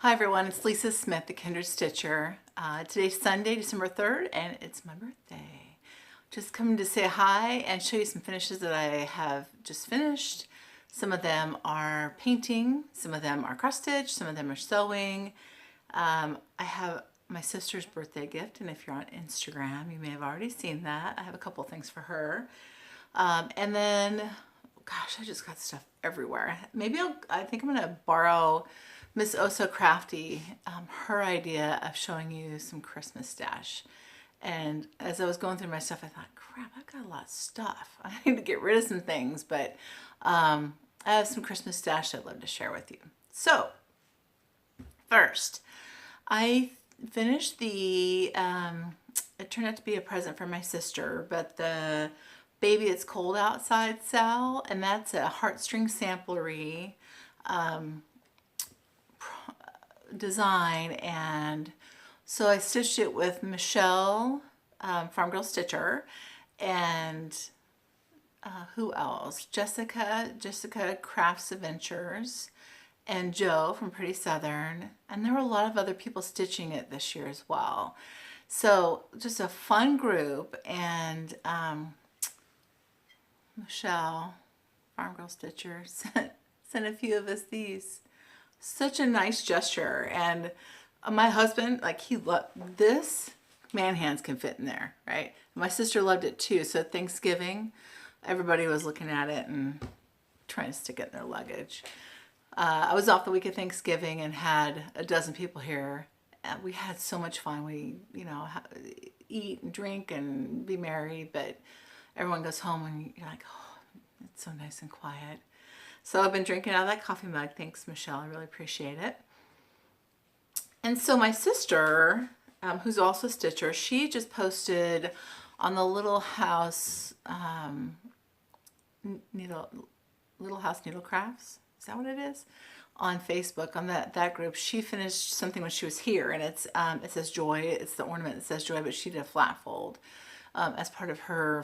Hi everyone, it's Lisa Smith, the Kindred Stitcher. Today's Sunday, December 3rd, and it's my birthday. Just coming to say hi and show you some finishes that I have just finished. Some of them are painting, some of them are cross stitch, some of them are sewing. I have my sister's birthday gift, and if you're on Instagram, you may have already seen that. I have a couple things for her. And then, gosh, I just got stuff everywhere. Maybe I think I'm gonna borrow Miss Oh So Crafty, her idea of showing you some Christmas stash. And as I was going through my stuff, I thought, crap, I've got a lot of stuff. I need to get rid of some things, but I have some Christmas stash I'd love to share with you. So, first, I finished it turned out to be a present for my sister, but the Baby It's Cold Outside sale, and that's a heartstring samplery design. And so I stitched it with Michelle, Farm Girl Stitcher, and who else? Jessica Crafts Adventures, and Joe from Pretty Southern. And there were a lot of other people stitching it this year as well. So just a fun group. And Michelle, Farm Girl Stitcher, sent a few of us these. Such a nice gesture. And my husband, like, he loved this. Man hands can fit in there, right? My sister loved it too. So at Thanksgiving, everybody was looking at it and trying to stick it in their luggage. I was off the week of Thanksgiving and had a dozen people here. We had so much fun. We, eat and drink and be merry, but everyone goes home and you're like, oh, it's so nice and quiet. So I've been drinking out of that coffee mug. Thanks, Michelle. I really appreciate it. And so my sister, who's also a stitcher, she just posted on the Little House Little House Needle Crafts. Is that what it is? On Facebook, on that group. She finished something when she was here, and it says Joy. It's the ornament that says Joy, but she did a flat fold as part of her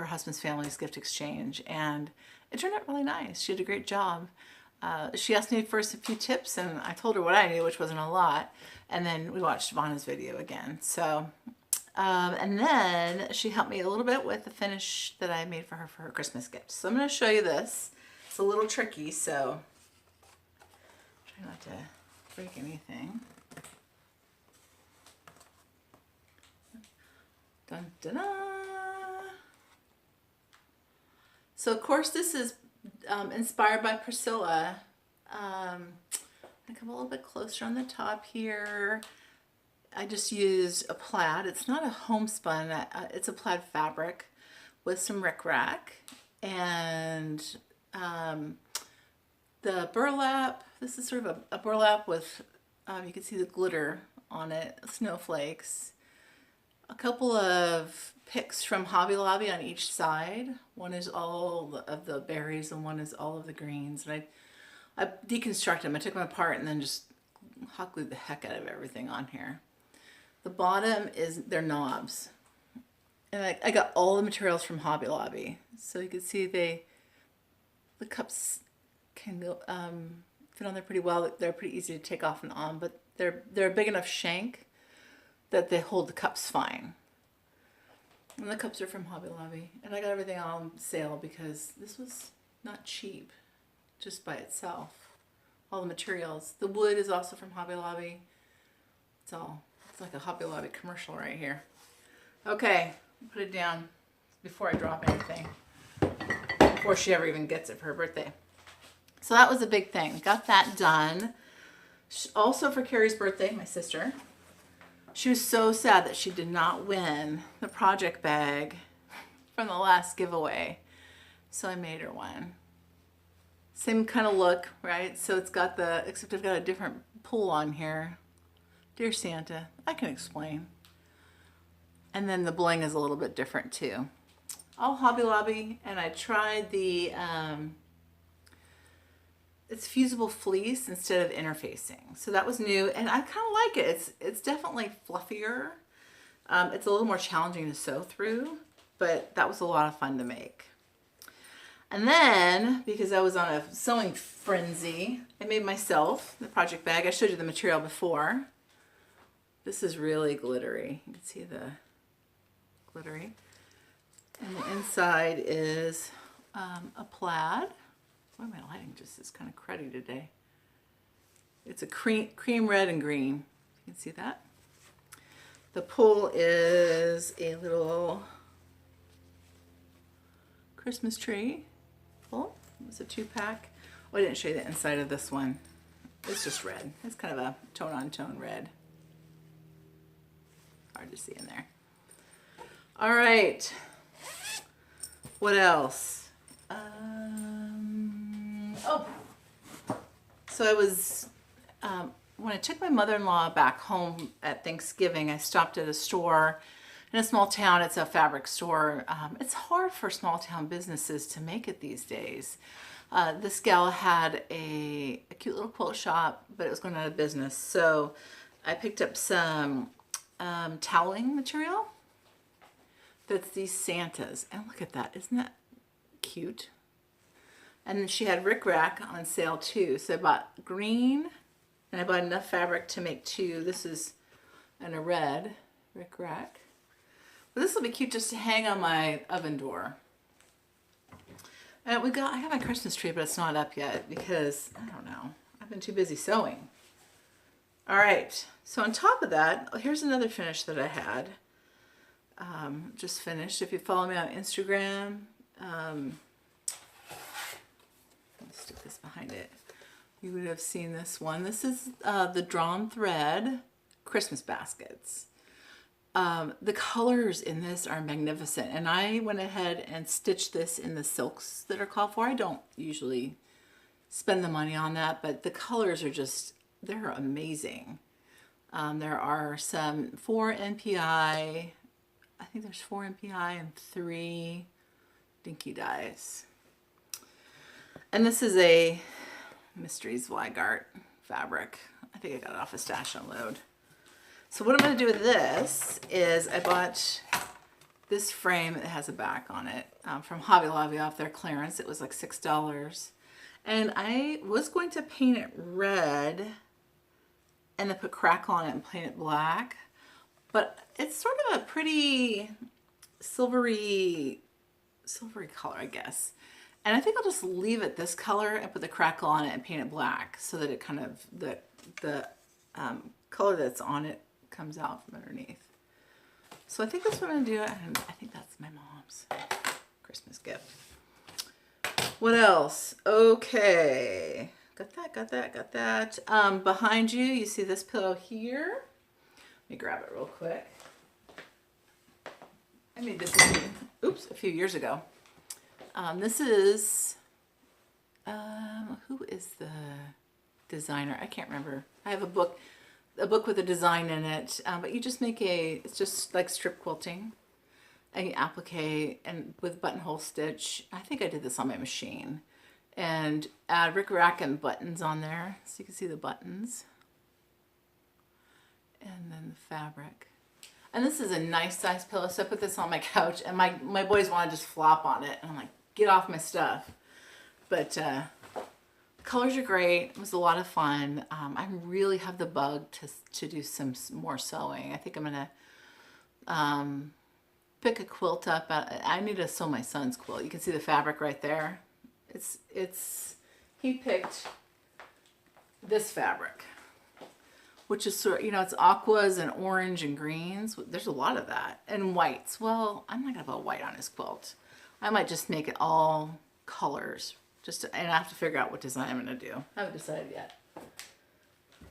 husband's family's gift exchange, and it turned out really nice. She did a great job. She asked me first a few tips, and I told her what I knew, which wasn't a lot, and then we watched Vanna's video again. So, and then she helped me a little bit with the finish that I made for her Christmas gift. So I'm going to show you this. It's a little tricky, so try not to break anything. Dun, dun, dun. So of course this is inspired by Priscilla. I come a little bit closer on the top here. I just used a plaid. It's not a homespun. It's a plaid fabric with some rickrack, and the burlap. This is sort of a burlap with you can see the glitter on it, snowflakes. A couple of picks from Hobby Lobby on each side. One is all of the berries and one is all of the greens. And I deconstructed them. I took them apart and then just hot glued the heck out of everything on here. The bottom is their knobs. And I got all the materials from Hobby Lobby. So you can see the cups can go, fit on there pretty well. They're pretty easy to take off and on, but they're a big enough shank that they hold the cups fine. And the cups are from Hobby Lobby. And I got everything on sale because this was not cheap just by itself. All the materials. The wood is also from Hobby Lobby. It's like a Hobby Lobby commercial right here. Okay, put it down before I drop anything. Before she ever even gets it for her birthday. So that was a big thing. Got that done. Also for Carrie's birthday, my sister. She was so sad that she did not win the project bag from the last giveaway. So I made her one. Same kind of look, right? So it's got except I've got a different pull on here. Dear Santa, I can explain. And then the bling is a little bit different too. All Hobby Lobby, and I tried the, it's fusible fleece instead of interfacing. So that was new, and I kind of like it. It's definitely fluffier. It's a little more challenging to sew through, but that was a lot of fun to make. And then, because I was on a sewing frenzy, I made myself the project bag. I showed you the material before. This is really glittery. You can see the glittery. And the inside is a plaid. Why my lighting just is kind of cruddy today. It's a cream red and green. You can see that. The pull is a little Christmas tree pull. It's a 2-pack. Oh, I didn't show you the inside of this one. It's just red. It's kind of a tone-on-tone red. Hard to see in there. All right. What else? Oh, so I was, when I took my mother-in-law back home at Thanksgiving, I stopped at a store in a small town. It's a fabric store. It's hard for small town businesses to make it these days. This gal had a cute little quilt shop, but it was going out of business. So I picked up some toweling material. That's these Santas. And look at that. Isn't that cute? And then she had rickrack on sale too. So I bought green, and I bought enough fabric to make 2. This is in a red rickrack. But this will be cute just to hang on my oven door. And I got my Christmas tree, but it's not up yet because, I don't know, I've been too busy sewing. All right, so on top of that, here's another finish that I had. Just finished. If you follow me on Instagram, let's stick this behind it. You would have seen this one. This is the drawn thread Christmas baskets. The colors in this are magnificent, and I went ahead and stitched this in the silks that are called for. I don't usually spend the money on that, but the colors are just, they're amazing. There are some 4 NPI, I think there's 4 NPI and 3 dinky dyes. And this is a Mysteries Weigart fabric. I think I got it off a Stash Unload. So what I'm going to do with this is I bought this frame that has a back on it from Hobby Lobby off their clearance. It was like $6. And I was going to paint it red and then put crackle on it and paint it black. But it's sort of a pretty silvery color, I guess. And I think I'll just leave it this color and put the crackle on it and paint it black so that it kind of, the color that's on it comes out from underneath. So I think that's what I'm going to do. And I think that's my mom's Christmas gift. What else? Okay. Got that. Behind you, you see this pillow here. Let me grab it real quick. I made this a few years ago. This is, who is the designer? I can't remember. I have a book with a design in it, but you just make it's just like strip quilting, and you applique and with buttonhole stitch. I think I did this on my machine, and add rickrack and buttons on there so you can see the buttons, and then the fabric. And this is a nice size pillow, so I put this on my couch, and my boys want to just flop on it, and I'm like, get off my stuff. But colors are great. It was a lot of fun. I really have the bug to do some more sewing. I think I'm gonna pick a quilt up. I need to sew my son's quilt. You can see the fabric right there. He picked this fabric, which is sort of, it's aquas and orange and greens. There's a lot of that. And whites. Well, I'm not gonna put white on his quilt. I might just make it all colors. And I have to figure out what design I'm going to do. I haven't decided yet.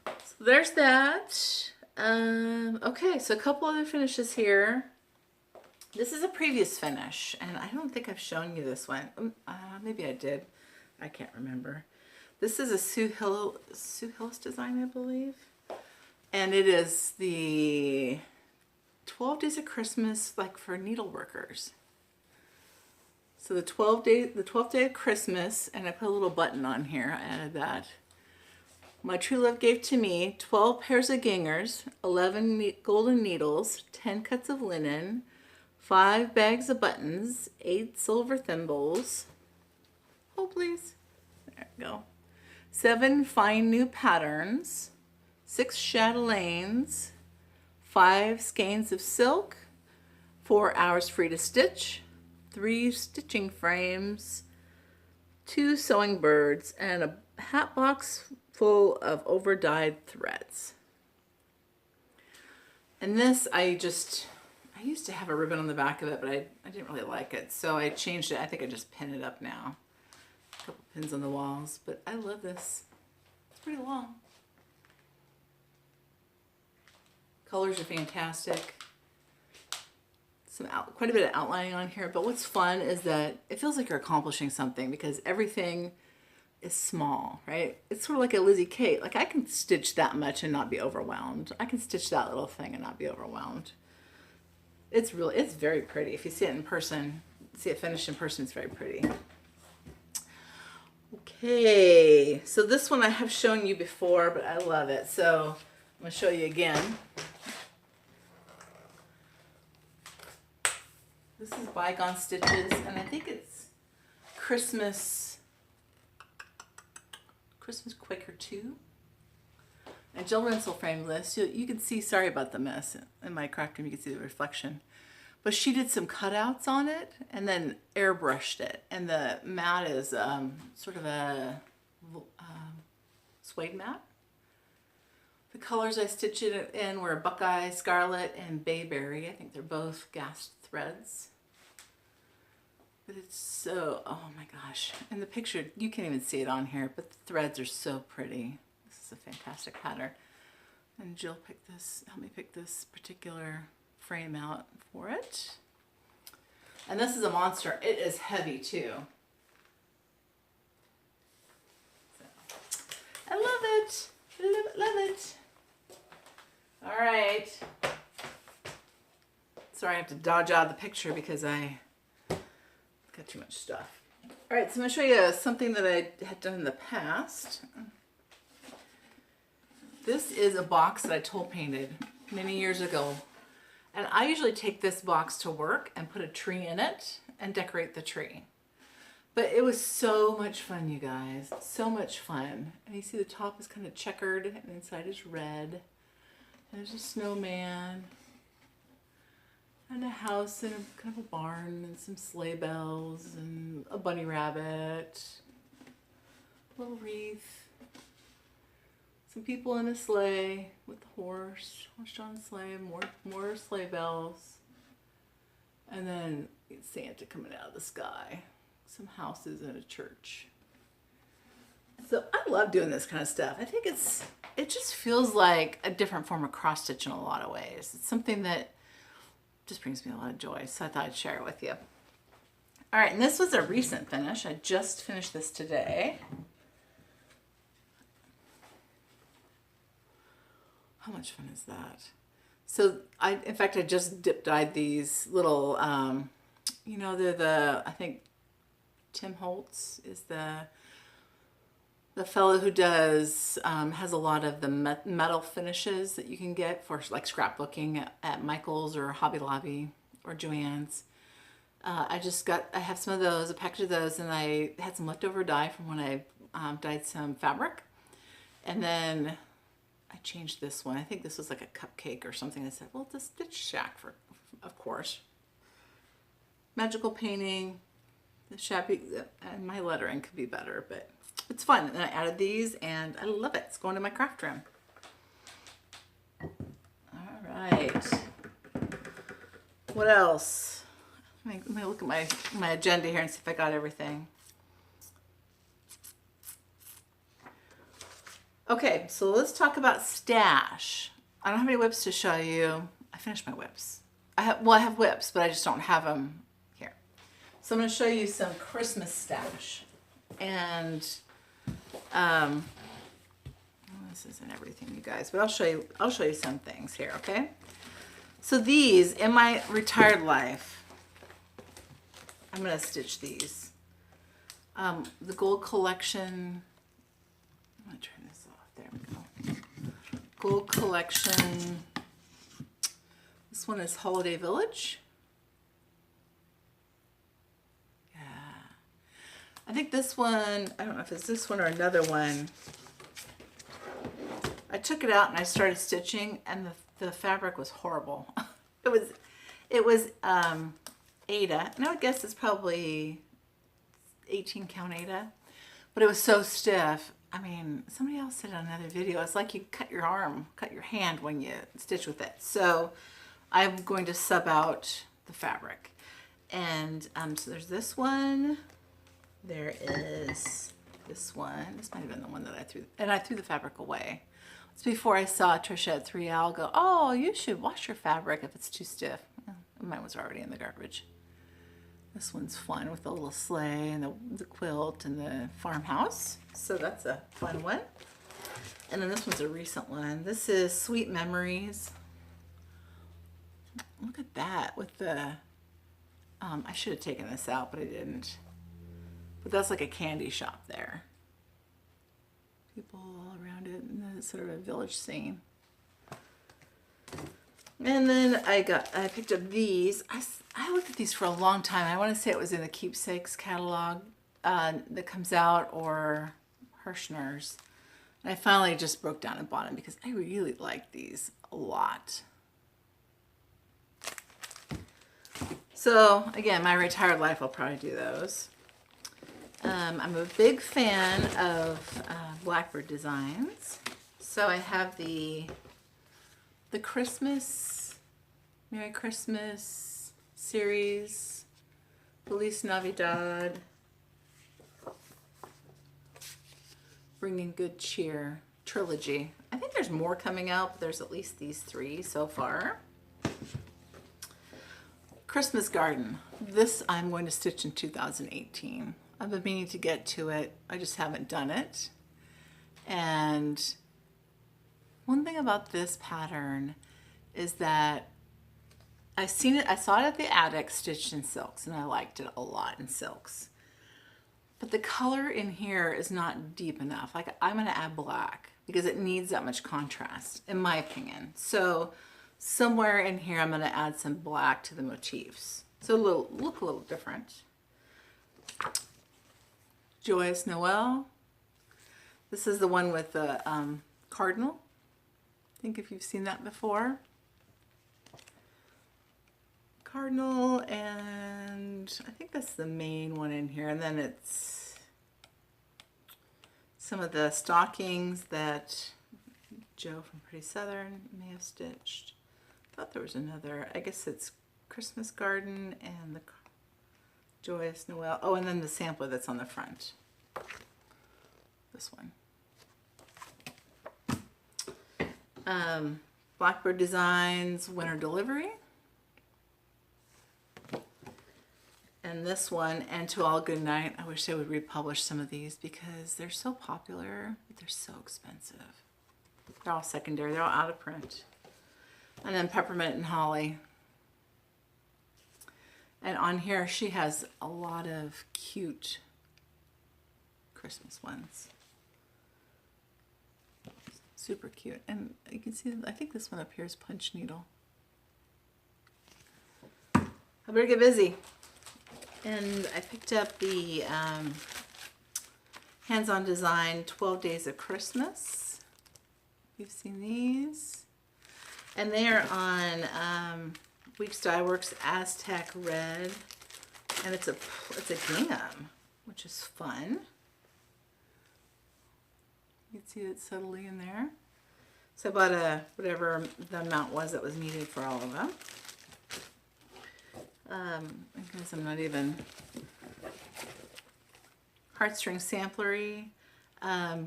So there's that. Okay, so a couple other finishes here. This is a previous finish, and I don't think I've shown you this one. Maybe I did. I can't remember. This is a Sue Hillis design, I believe. And it is the 12 Days of Christmas, like for needle workers. So the 12th day of Christmas, and I put a little button on here. I added that. My true love gave to me 12 pairs of gingers, 11 golden needles, 10 cuts of linen, 5 bags of buttons, 8 silver thimbles, Oh, please. There we go. 7 fine new patterns, 6 chatelaines, 5 skeins of silk, 4 hours free to stitch, 3 stitching frames, 2 sewing birds, and a hat box full of over-dyed threads. And this, I used to have a ribbon on the back of it, but I didn't really like it, so I changed it. I think I just pin it up now. A couple pins on the walls, but I love this. It's pretty long. Colors are fantastic. Quite a bit of outlining on here, but what's fun is that it feels like you're accomplishing something because everything is small, right? It's sort of like a Lizzie Kate. Like I can stitch that much and not be overwhelmed. I can stitch that little thing and not be overwhelmed. It's very pretty. If you see it in person, see it finished in person, it's very pretty. Okay, so this one I have shown you before, but I love it. So I'm gonna show you again. This is Bygone Stitches, and I think it's Christmas Quaker 2. And Jill Rinsel framed this. You can see, sorry about the mess in my craft room, you can see the reflection. But she did some cutouts on it and then airbrushed it. And the mat is sort of a suede mat. The colors I stitched it in were Buckeye, Scarlet, and Bayberry. I think they're both gassed threads. But it's so, oh my gosh. In the picture, you can't even see it on here, but the threads are so pretty. This is a fantastic pattern. And Jill helped me pick this particular frame out for it. And this is a monster. It is heavy too. So, I love it. Love it. All right. Sorry, I have to dodge out of the picture because I got too much stuff. All right, so I'm going to show you something that I had done in the past. This is a box that I toll painted many years ago. And I usually take this box to work and put a tree in it and decorate the tree. But it was so much fun, you guys. So much fun. And you see the top is kind of checkered and inside is red. And there's a snowman. And a house and kind of a barn and some sleigh bells and a bunny rabbit. A little wreath. Some people in a sleigh with the horse-drawn sleigh, more sleigh bells. And then Santa coming out of the sky. Some houses and a church. So I love doing this kind of stuff. I think it just feels like a different form of cross stitch in a lot of ways. It's something that just brings me a lot of joy. So I thought I'd share it with you. All right, and this was a recent finish. I just finished this today. How much fun is that? So in fact, I just dip dyed these little, you know, they're I think Tim Holtz is the fellow who does, has a lot of the metal finishes that you can get for like scrapbooking at Michael's or Hobby Lobby or Joann's. I have some of those, a package of those, and I had some leftover dye from when I dyed some fabric. And then I changed this one. I think this was like a cupcake or something. I said, well, it's a Stitch Shack, of course. Magical painting, the shabby, and my lettering could be better, but it's fun. And I added these and I love it. It's going to my craft room. All right. What else? Let me look at my agenda here and see if I got everything. Okay, so let's talk about stash. I don't have any whips to show you. I finished my whips. I have whips, but I just don't have them here. So I'm going to show you some Christmas stash. And this isn't everything, you guys, but I'll show you some things here, okay? So these, in my retired life, I'm going to stitch these. The Gold Collection, I'm going to turn this off. There we go. Gold Collection. This one is Holiday Village. Yeah. I think this one, I don't know if it's this one or another one. I took it out and I started stitching, and the fabric was horrible. it was Aida, and I would guess it's probably 18 count Aida, but it was so stiff. I mean, somebody else said on another video, it's like you cut your arm, cut your hand when you stitch with it. So I'm going to sub out the fabric. And so there's this one. There is this one. This might have been the one that I threw, and I threw the fabric away. It's before I saw Trisha at 3L go, oh, you should wash your fabric if it's too stiff. Well, mine was already in the garbage. This one's fun with the little sleigh and the quilt and the farmhouse. So that's a fun one. And then this one's a recent one. This is Sweet Memories. Look at that with the, I should have taken this out, but I didn't. But that's like a candy shop there. People all around it, and then it's sort of a village scene. And then I picked up these. I looked at these for a long time. I want to say it was in the Keepsakes catalog that comes out, or Hirschner's. And I finally just broke down and bought them because I really like these a lot. So again, my retired life, I'll probably do those. I'm a big fan of Blackbird designs. So I have the Christmas, Merry Christmas series, Feliz Navidad, Bringing Good Cheer trilogy. I think there's more coming out, but there's at least these 3 so far. Christmas Garden. This I'm going to stitch in 2018. I've been meaning to get to it. I just haven't done it. And one thing about this pattern is that I saw it at the attic stitched in silks, and I liked it a lot in silks. But the color in here is not deep enough. Like, I'm going to add black because it needs that much contrast, in my opinion. So somewhere in here, I'm going to add some black to the motifs. So it'll look a little different. Joyous Noel. This is the one with the cardinal. I think if you've seen that before. Cardinal, and I think that's the main one in here. And then it's some of the stockings that Joe from Pretty Southern may have stitched. I thought there was another. I guess it's Christmas Garden and the Joyous Noel. Oh, and then the sampler that's on the front. This one. Blackbird Designs Winter Delivery. And this one, And To All Good Night. I wish they would republish some of these because they're so popular, but they're so expensive. They're all secondary. They're all out of print. And then Peppermint and Holly. And on here, she has a lot of cute Christmas ones. Super cute. And you can see, I think this one up here is Punch Needle. I better get busy. And I picked up the Hands-On Design 12 Days of Christmas. You've seen these. And they are on Weeks Dye Works Aztec Red. And it's a gingham, which is fun. You can see it subtly in there. So I bought whatever the amount was that was needed for all of them. Because I'm not even heartstring samplery.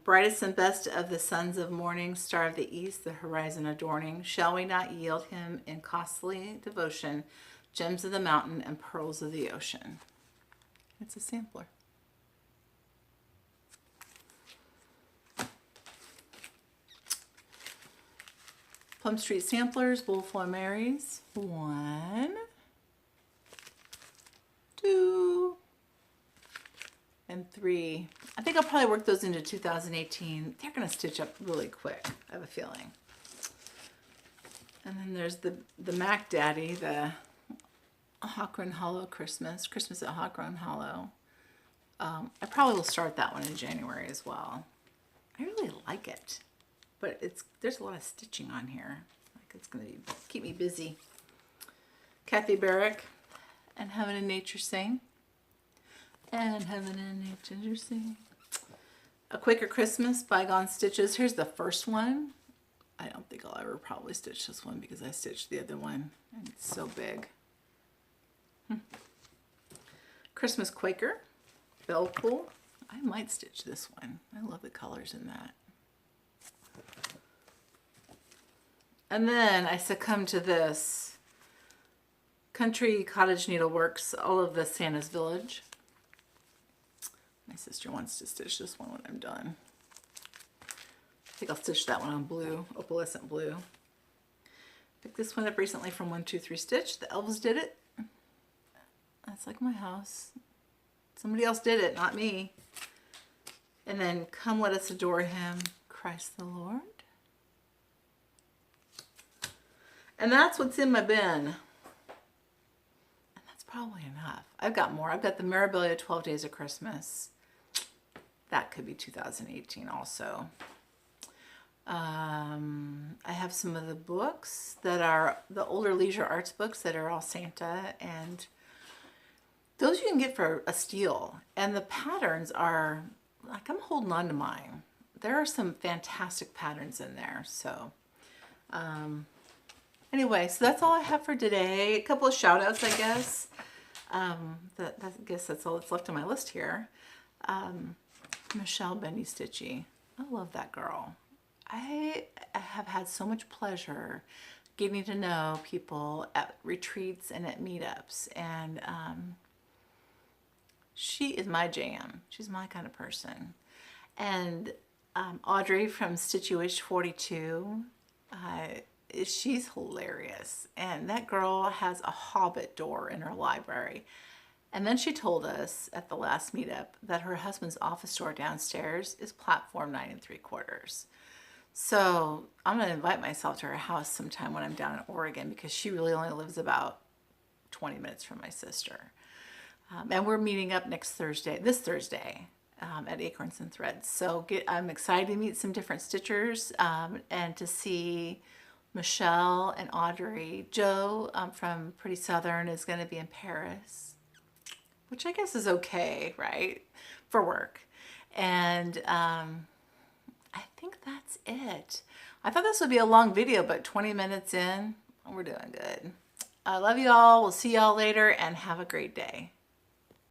Brightest and best of the sons of morning, star of the east, the horizon adorning. Shall we not yield him in costly devotion, gems of the mountain and pearls of the ocean? It's a sampler. Plum Street Samplers, Bullflow Marys. 1, 2, and 3. I think I'll probably work those into 2018. They're going to stitch up really quick, I have a feeling. And then there's the Mac Daddy, the Hawk Run Hollow Christmas at Hawk Run Hollow. I probably will start that one in January as well. I really like it, but there's a lot of stitching on here. Like it's gonna keep me busy. Kathy Barrick and Heaven and Nature Sing. And Heaven and Nature Sing. A Quaker Christmas, Bygone Stitches. Here's the first one. I don't think I'll ever probably stitch this one because I stitched the other one and it's so big. Christmas Quaker, Belcool. I might stitch this one. I love the colors in that. And then I succumbed to this. Country Cottage Needleworks, all of the Santa's Village. My sister wants to stitch this one when I'm done. I think I'll stitch that one on blue, opalescent blue. Picked this one up recently from 123 Stitch. The elves did it. That's like my house. Somebody else did it, not me. And then Come Let Us Adore Him, Christ the Lord. And that's what's in my bin. And that's probably enough. I've got more. I've got the Mirabilia 12 Days of Christmas. That could be 2018 also. I have some of the books that are the older leisure arts books that are all Santa, and those you can get for a steal. And the patterns are, like, I'm holding on to mine. There are some fantastic patterns in there. So anyway, so that's all I have for today. A couple of shout outs, I guess. I guess that's all that's left on my list here. Michelle Bendy Stitchy. I love that girl. I have had so much pleasure getting to know people at retreats and at meetups, and she is my jam. She's my kind of person. And Audrey from Stitchy 42, she's hilarious, and that girl has a hobbit door in her library. And then she told us at the last meetup that her husband's office door downstairs is platform 9 3/4. So I'm going to invite myself to her house sometime when I'm down in Oregon, because she really only lives about 20 minutes from my sister. And we're meeting up this Thursday, at Acorns and Threads. So I'm excited to meet some different stitchers and to see Michelle and Audrey. Joe from Pretty Southern is going to be in Paris, which I guess is okay, right, for work. And I think that's it. I thought this would be a long video, but 20 minutes in, we're doing good. I love you all. We'll see y'all later, and have a great day.